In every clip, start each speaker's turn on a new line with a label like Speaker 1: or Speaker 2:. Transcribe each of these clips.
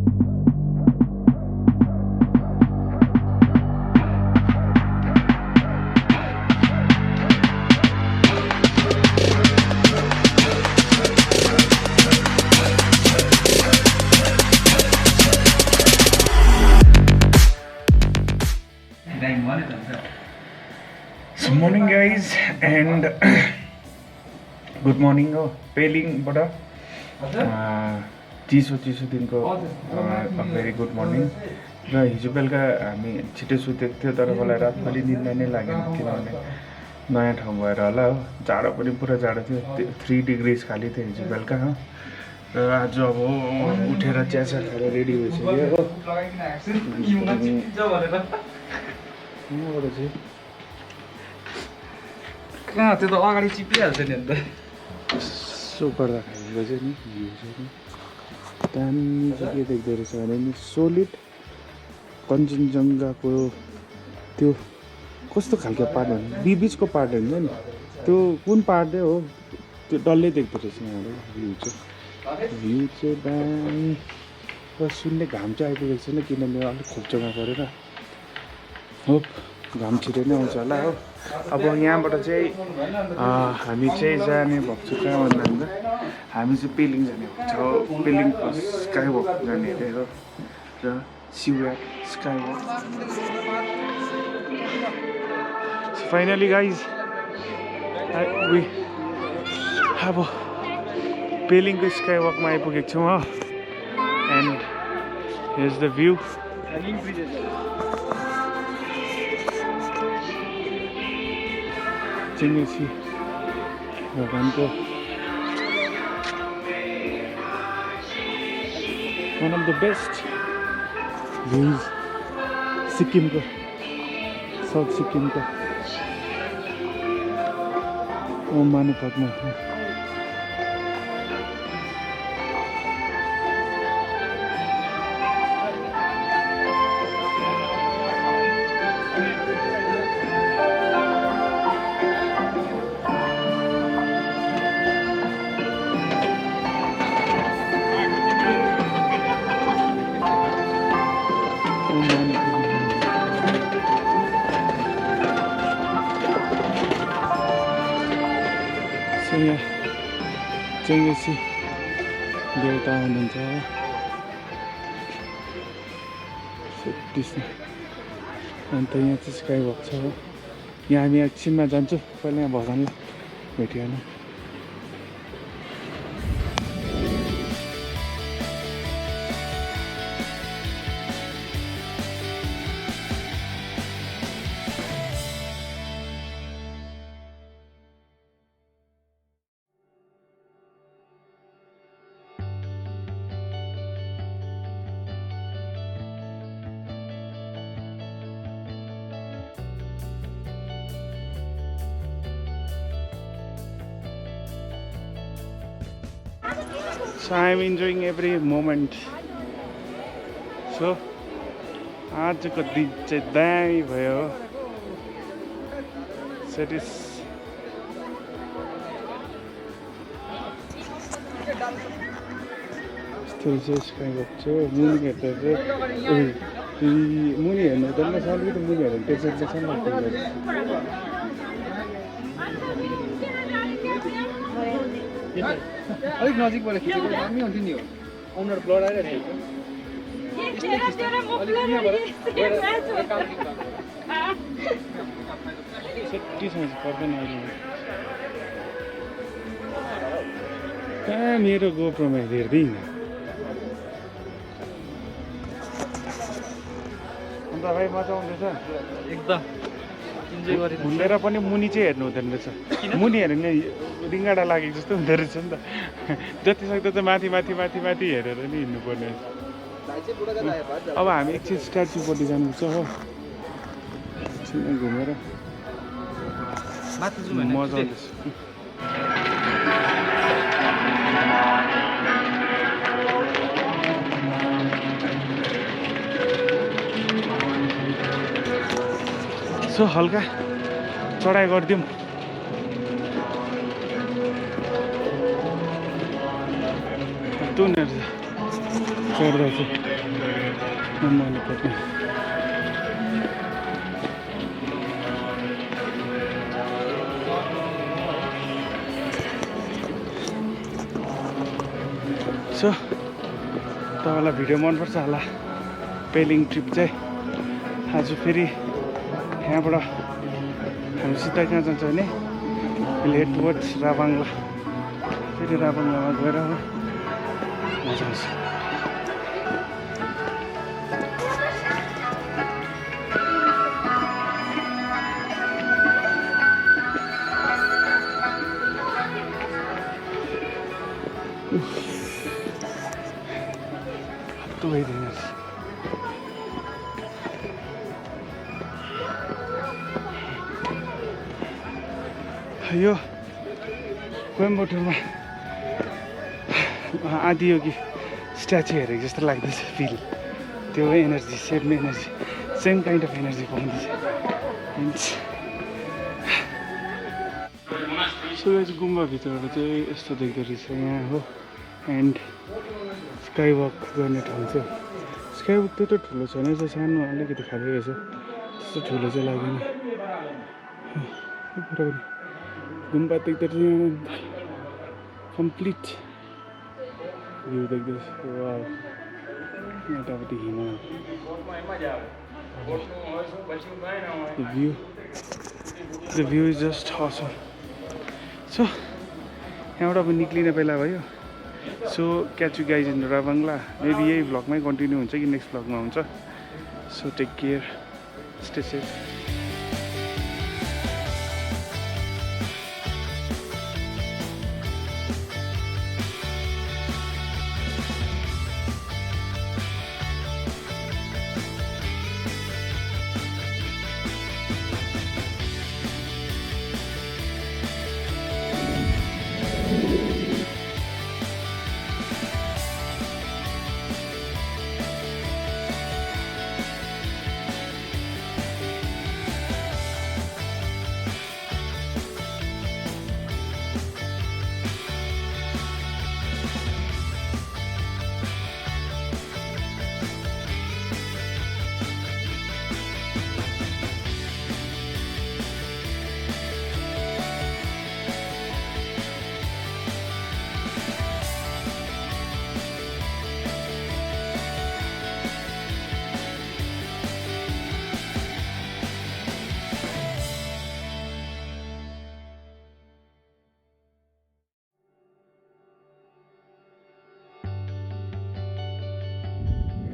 Speaker 1: Good morning guys and good morning हो पेलिङबाट चिसो दिनको भेरी गुड मर्निङ र हिजो बेलुका हामी छिटो सुतेको थियो तर मलाई रातभरि निन्दा नै लागेन किनभने नयाँ ठाउँ भएर होला हो जाडो पनि पुरा जाडो थियो 3 डिग्रिज खाली थियो हिजो बेलुका हो र आज अब उठेर चियासा खाएर रेडी भइसक्यो हो यहाँबाट चाहिँ
Speaker 2: कहाँ त्यो त अगाडि चिपिहाल्छ नि अन्त
Speaker 1: यसो गर्दा खाएको चाहिँ नि भ्यू चाहिँ नि दामी चाहिँ के देख्दो रहेछ भने नि सोलिड कञ्चनजङ्घाको त्यो कस्तो खालको पार्ट हो बिचको पार्ट हुन्छ नि त्यो कुन पार्ट हो त्यो डल्लै देख्दो रहेछ यहाँबाट भ्यू चाहिँ दामी र सुन्ने घाम चाहिँ आइपुगेको छैन किनभने अलिक खोप्चोमा परेर होप घाम छिटो नै आउँछ होला हो अब यहाँबाट चाहिँ हामी चाहिँ जाने भएको छ कहाँ भन्दा हामी चाहिँ पेलिङ जाने भएको छ पेलिङ स्काई वक जाने अरे हो र सिव्याक स्काई वक फाइनली गाइज अब पेलिङको स्काई वकमा आइपुगेको छौँ हो एन्ड हेre's the view चेङ्गेसी भगवानको one of the best views सिक्किमको साउथ सिक्किमको ओम माने पद्मा यहाँ चेङ्गेसी देउता हुनुहुन्छ अन्त यहाँ चाहिँ स्काई वक छ हो यहाँ हामी एकछिनमा जान्छौँ पहिला यहाँ भगवान्लाई भेटिहाल्नु So I am enjoying every moment. So आजको दिन चाहिँ दामी भयो. So it is यस्तो चाहिँ स्काई वक छ मुनि हेर्दा चाहिँ मुनि हेर्नु त नसक्यो त मुनि हेर्नु त्यसरी चाहिँ
Speaker 2: अलिक नजिकबाट खिचेको दामी हुन्थ्यो नि हो आउनु ब्लड आइरहेको
Speaker 1: कहाँ मेरो गोप्रोमा हेर्दै अन्त भाइ मजा आउँदैछ
Speaker 2: एकदम इन्जोय गरे
Speaker 1: घुमेर पनि मुनि चाहिँ हेर्नु हुँदैन रहेछ मुनि हेर्नु नि रिङ्गाडा लागेको जस्तो हुँदो रहेछ नि त जति सक्दो चाहिँ माथि माथि माथि माथि हेरेर नि हिँड्नुपर्ने अब हामी एकछिन स्ट्याचुपट्टि जानुपर्छ हो एकछिन घुमेर मजा आउँदैछ सो हल्का चढाइ गरिदिउँ तुनहरू चढ्दा चाहिँ मैले पर्ने सो तपाईँलाई भिडियो मनपर्छ होला पेलिङ ट्रिप चाहिँ आज फेरि यहाँबाट हामी सिधै कहाँ जान्छ भने हेड टुवर्ड्स राभाङ्ला फेरि राभाङ्लामा गएर मजा आउँछ हत्तु भइदिनु यो कोइम्बटुरमा आदियोगी स्ट्याचु हेरेको जस्तो लाग्दैछ फिल त्यो energy same energy same kind of energy पाउँदैछ सो चाहिँ गुम्बाभित्रबाट चाहिँ यस्तो देख्दो रहेछ यहाँ हो एन्ड स्काई वक गर्ने ठाउँ चाहिँ स्काई वक त्यत्रो ठुलो छैन चाहिँ सानो अलिकति खाली रहेछ त्यस्तो ठुलो चाहिँ लाग्दैन गुम्बा देख्दा चाहिँ कम्प्लिट भ्यू देख्दैछ यतापट्टि हिमाल the view is just awesome so यहाँबाट अब निक्लिन बेला भयो so catch you guys in Rabangla maybe यही भ्लगमै कन्टिन्यू हुन्छ कि नेक्स्ट भ्लगमा हुन्छ so take care stay safe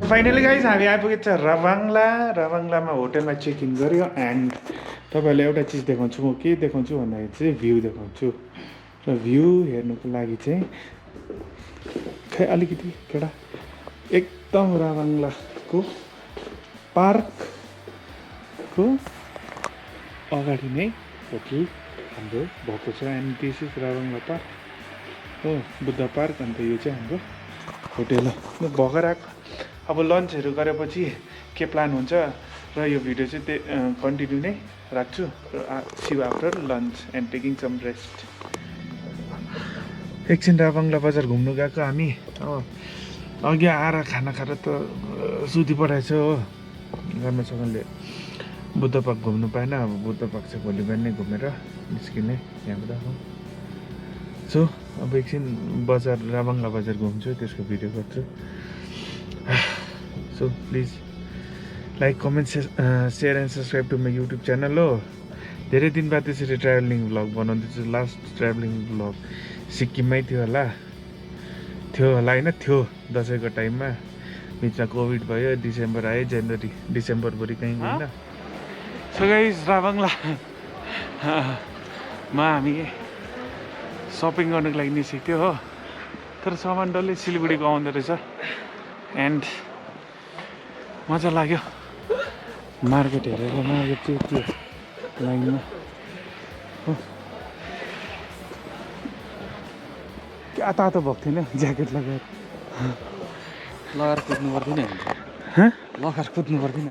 Speaker 1: finally guys हामी आइपुगेको छ राभाङ्लामा होटलमा चेक इन गऱ्यो एन्ड तपाईँहरूलाई एउटा चिज देखाउँछु म के देखाउँछु भन्दाखेरि चाहिँ भ्यू देखाउँछु र भ्यू हेर्नुको लागि चाहिँ खै अलिकति केटा एकदम राभाङ्लाको पार्कको अगाडि नै होटल हाम्रो भएको छ and this is Ravangla park हो बुद्ध पार्क अन्त यो चाहिँ हाम्रो होटल हो भर्खर आएको अब लन्चहरू गरेपछि के प्लान हुन्छ र यो भिडियो चाहिँ कन्टिन्यू नै राख्छु see you after lunch and taking some rest एकछिन राभाङ्ला बजार घुम्नु गएको हामी हो अघि आएर खाना खाएर त सुती पठाएछ हो राम्रोसँगले बुद्ध पार्क घुम्नु पाएन अब बुद्ध पार्क चाहिँ भोलि बिहान नै घुमेर निस्किने यहाँबाट हो सो अब एकछिन बजार राभाङ्ला बजार घुम्छु त्यसको भिडियो गर्छु so please like comment share and subscribe to my YouTube channel हो धेरै दिन बाद त्यसरी ट्राभलिङ भ्लग बनाउँदैछु लास्ट ट्राभलिङ भ्लग सिक्किममै थियो होला होइन थियो दसैँको टाइममा बिचमा कोभिड भयो डिसेम्बर आयो जनवरी डिसेम्बरभरि कहीँ गएन सो गाइस राभाङ्लामा हामी सपिङ गर्नुको लागि निस्केको थियो हो तर सामान डल्लै सिलगढीको आउँदो रहेछ एन्ड मजा लाग्यो मार्केट हेरेर मार्केट चाहिँ त्यो लाइनमा हो क्या तातो भएको थिएन ज्याकेट लगाएर
Speaker 2: लगाएर कुद्नु पर्दैन
Speaker 1: लगाएर कुद्नु पर्दैन